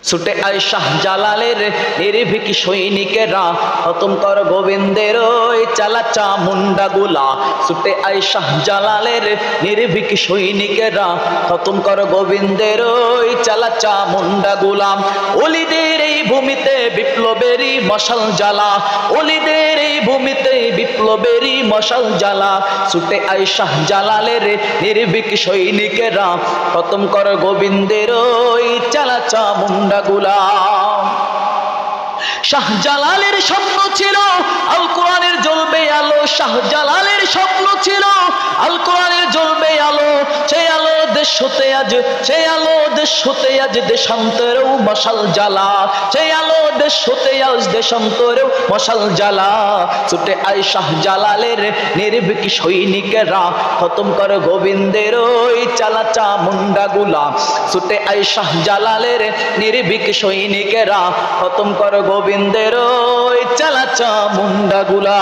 ছুটে আয় শাহজালালের নির্ভীক সৈনিকেরা, খতম কর গোবিন্দের ওই চালাচা মুন্ডাগুলা। ছুটে আয় শাহজালালের নির্ভীক সৈনিকেরা, খতম কর গোবিন্দের ওই চালাচা মুন্ডাগুলা। ওলিদের এই ভূমিতে বিপ্লবেরই মশাল জ্বালা, ওলিদের এই ভূমিতে বিপ্লবেরই মশাল জ্বালা। ছুটে আয় শাহজালালের নির্ভীক সৈনিকেরা, খতম কর গোবিন্দের ওই চালাচা মুন্ডাগুলা। শাহজালালের স্বপ্ন ছিল আল কোরআনের জ্বলবে আলো, শাহজালালের স্বপ্ন ছিল আল কোরআনের জ্বলবে আলো। সেই আলো দেশ হতে আজ, সেই আলো দেশ হতে আজ দেশান্তরেও মশাল জ্বালা, সেই আলো দেশ হতে আজ দেশান্তরেও মশাল জ্বালা। ছুটে আয় শাহজালালের নির্ভীক সৈনিকেরা, খতম কর গোবিন্দের ওই চালাচা মুন্ডাগুলা। ছুটে আয় শাহজালালের নির্ভীক সৈনিকেরা, খতম কর গোবিন্দের ওই চালাচা মুন্ডাগুলা।